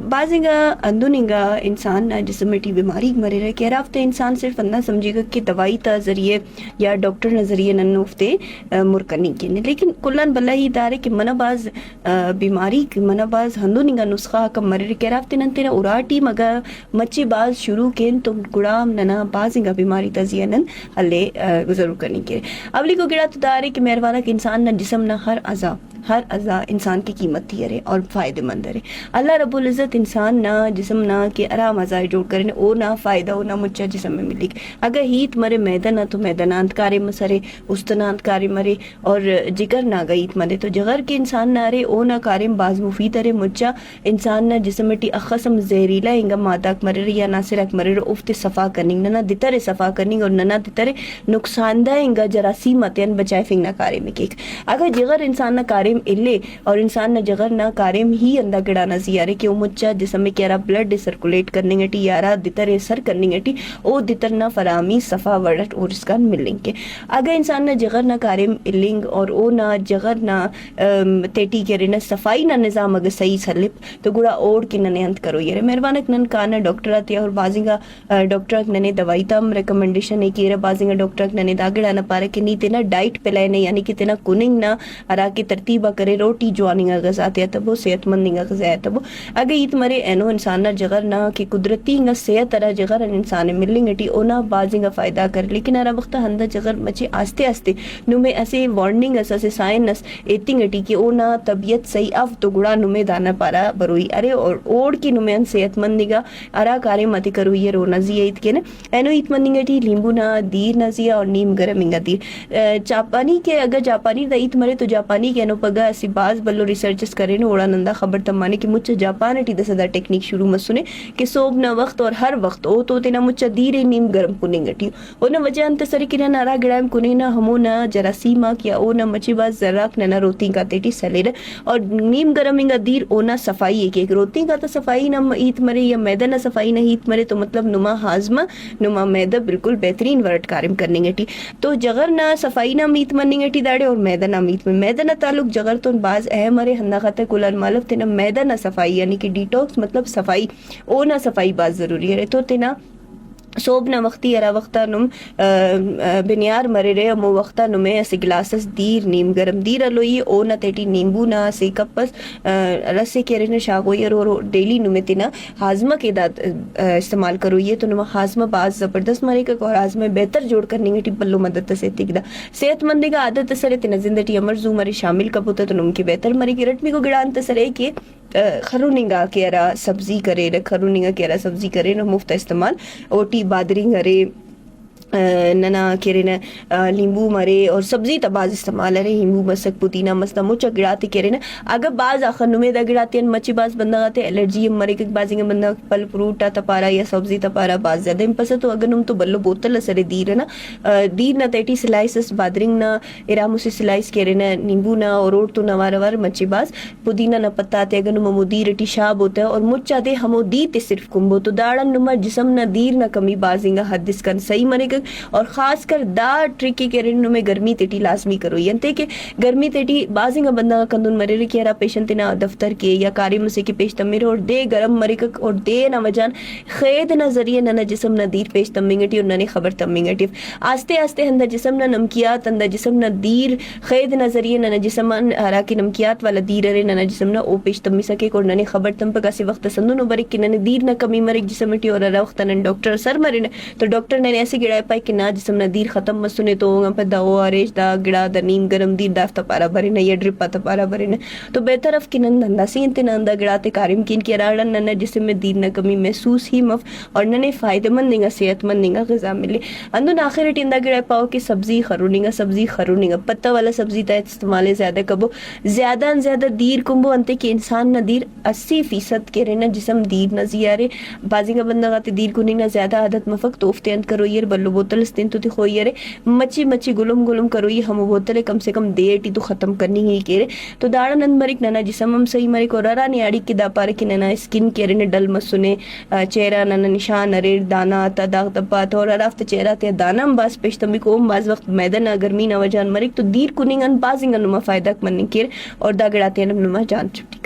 بعضیگا اندونگا انسان جسم میں بیماری مرے رہے کہ رافتے انسان صرف اندہ سمجھے گا کہ دوائی تا ذریعے یا ڈاکٹر نہ ذریعے ننوفتے مرکنی کی لیکن کلان بلا ہی دارے کہ منہ باز بیماری منہ باز ہندونگا نسخہ کم مرے رہے کہ رافتے ننتینا اراٹی مگا مچے باز شروع کین تو گڑام ننا بعضیگا بیماری تا زیانن حلے ضرور کرنی کے اولی کو گڑا تو دارے کہ مہروانا کہ انسان نہ جسم نہ ہر اعضاء انسان کی قیمت تھی رہے اور فائدہ مند رہے. اللہ رب العزت انسان نہ جسم نہ کہ آرام اعضاء جوڑ کرنے او نہ فائدہ او نہ مچا جسم میں ملی اگر ہیت مرے میدان نہ تو میدانانت کارے مسرے استنانت کارے مرے اور جگر نہ گئیت مرے تو جگر کے انسان نہ رہے او نہ کارے باز مفید رہے مچا انسان نہ جسم میں اخصم زہریلا انگا مادہ مرے یا ناصرک مرے افت صفا کرنی نہ دترے صفا کرنی اور نہ دترے نقصان دہ انگا جراثیمتین بچائے فنگ نہ کارے میں کیک اگر جگر انسان نہ کارے illے اور انسان نہ جگر نہ کارم ہی اندہ گڑا نہ زیارے کہ مچا جسم میں کیا بلڈ سرکولیٹ کرنے گٹی یارا دتر سر کرنے گٹی او دتر نہ فرامی صفا وڑٹ اور اس کا ملنگ کے اگر انسان نہ جگر نہ کارم النگ اور او نہ جگر نہ تیٹی کرے نہ صفائی نہ نظام اگر صحیح سلپ تو گڑا اوڑ کی ننے انت کرو یہ مہربانک نن کانا ڈاکٹر آتے اور بازنگا ڈاکٹر ننے دوائی تام ریکمنڈیشن ہے کہ بازنگا ڈاکٹر ننے داگڑا نہ پارے کہ نہیں تینا ڈائٹ پلائے نہیں یعنی کہ تینا کننگ نہ ارا کی ترتیب کرے روٹی جواننگا غذا تبو صحت مندنگا غذا تبو اگر ایت مرے اینو انسان نہ جگر نہ کہ قدرتی نہ صحت طرح جگر انسان ملنگ گٹی اونا بازنگا فائدہ کر لیکن ارا وقت ہندا جگر مچے آستے آستے نو میں ایسے وارننگ اسے سائنس ایتنگ گٹی کہ اونا طبیعت صحیح اف تو گڑا نو میں دانا پارا بروئی ارے اور اوڑ کی نو میں صحت مندگا ارا کارے مت کرو یہ رونا زی ایت کے نا اینو ایت مندنگ گٹی لیمبو نہ دیر نہ زیا اور نیم گرم انگا دیر جاپانی کے اگر جاپانی دا ایت مرے تو جاپانی کے نو پگا اسی باز بلو ریسرچز کرے نو اوڑا نندا خبر تمانے کہ مچ جاپان ٹی دسدا ٹیکنیک شروع مسنے کہ صوب نہ وقت اور ہر وقت او تو تینا مچ دیر نیم گرم کننگ گٹی او نہ وجہ انت سری کہ نہ را گڑام کنی نہ ہمو نہ جراثیما کیا او نہ مچ باز ذراک نہ روتی کا تیٹی سلیر اور نیم گرم انگا دیر او نہ صفائی کہ روتی کا تو صفائی نہ ایت مرے یا میدہ نہ صفائی نہ ایت مرے تو مطلب نما ہاضمہ نما میدہ بالکل بہترین ورٹ کارم کرنے گٹی تو جگر نہ صفائی نہ میت مننگ گٹی داڑے اور میدہ نہ میت میں میدہ نہ تعلق جگر تو بعض اہم مرے ہندا خاطر کلر مالف تینا میدہ نہ صفائی یعنی کہ ڈیٹاکس مطلب صفائی او نہ صفائی بات ضروری ہے تو تینا صوب نہ وقتی ارا وقتا نم بنیار مرے رہے امو وقتا نمے ایسے گلاسس دیر نیم گرم دیر الوئی او نہ تیٹی نیمبو نہ سے کپس رسے کے رہنے شاگوئی اور ڈیلی نمے تینا ہاضمہ کے داد استعمال کرو یہ تو نمہ ہاضمہ باز زبردست مرے کا اور ہاضمہ بہتر جوڑ کرنے گی پلو مدد سے تکدا صحت مندی کا عادت سرے تینا زندگی امرزو مرے شامل کب ہوتا تو نم کے بہتر مرے کی رٹمی کو گڑان تسرے کہ خروننگا کے ارا سبزی کرے خروننگا کے ارا سبزی کرے نہ مفت استعمال اوٹی بادری کرے ننا کرے نا لیمبو مرے اور سبزی تباز استعمال رہے لیمبو مسک پودینہ مستا مچا گڑاتے کرے نا اگر باز آخر نمے دا گڑاتے ہیں مچی باز بندہ گاتے الرجی مرے کہ بازی کا بندہ پل فروٹا تپارا یا سبزی تپارا باز زیادہ امپسا تو اگر نم تو بلو بوتل سرے دیر نا دیر نا تیٹی سلائسس بادرنگ نا ارامو سے سلائس کرے نا نیمبو نا اور روٹ تو نوار وار مچی باز پودینہ نا پتاتے اگر نمو دیر ٹی شاب ہوتا ہے اور مچا دے ہمو دیتے صرف کمبو تو داڑا نمہ جسم نا دیر نا کمی بازنگا حد اس کن صحیح مرے گا اور خاص کر دا ٹرکی کے رنو میں گرمی تیٹی لازمی کرو ینتے کہ گرمی تیٹی بازنگا بندہ کندون مرے رہی کہ پیشنٹ نا دفتر کے یا کاری مسے کے پیش تمیرے اور دے گرم مرے اور دے نہ وجان خید نہ ذریعے نہ جسم نہ دیر پیش تمنگٹی اور نہ خبر تمنگٹی آستے آستے ہندا جسم نہ نمکیات ہندا جسم نہ دیر خید نہ ذریعے نہ جسم ہرا کی نمکیات والا دیر رے نہ جسم نہ او پیش تمی سکے اور نہ خبر تم پکا سے وقت سندو نو برک نہ دیر نہ کمی مرے جسم ٹی اور وقت نہ ڈاکٹر سر مرے تو ڈاکٹر نے ایسے گڑائے پائے کہ نہ جسم نہ دیر ختم مسنے تو پہ دا او آریش دا گڑا دا نیم گرم دیر دافتا پارا بھرے نہ یا ڈرپا تا پارا بھرے نہ تو بہتر اف کی نند ہندا سینتے نندا گڑاتے کارم کین کی راڑن نہ جسم میں دیر نہ کمی محسوس ہی مف اور نہ فائدہ مند نگا صحت مند نگا غذا ملے اندو آخر ٹیندا گڑا پاؤ کہ سبزی خرونگا پتہ والا سبزی تا استعمال زیادہ کبو زیادہ زیادہ دیر کمبو انتے کہ انسان نہ دیر 80% کے رہنا جسم دیر نہ زیارے بازی کا بندہ گاتے دیر کو نہ زیادہ عادت مفق توفتے انت کرو یہ بلو بوتل استین تو ہوئی رے مچی گلم کرو یہ ہم بوتلے کم سے کم دیٹی تو ختم کرنی ہی کرے تو داڑا نند مرک ننا جسم ہم صحیح مرک اور رانی آڑی کی دا پارے کہ ننا اسکن کیرے نے ڈل مسنے چہرہ ننا نشان ارے دانا تا داغ دپات اور رافت چہرہ تے دانا باز پیشتمی کو باز وقت میدان گرمی نہ وجان مرک تو دیر کننگن بازنگن نما فائدہ من کرے اور دا گڑاتے نما جان چھٹی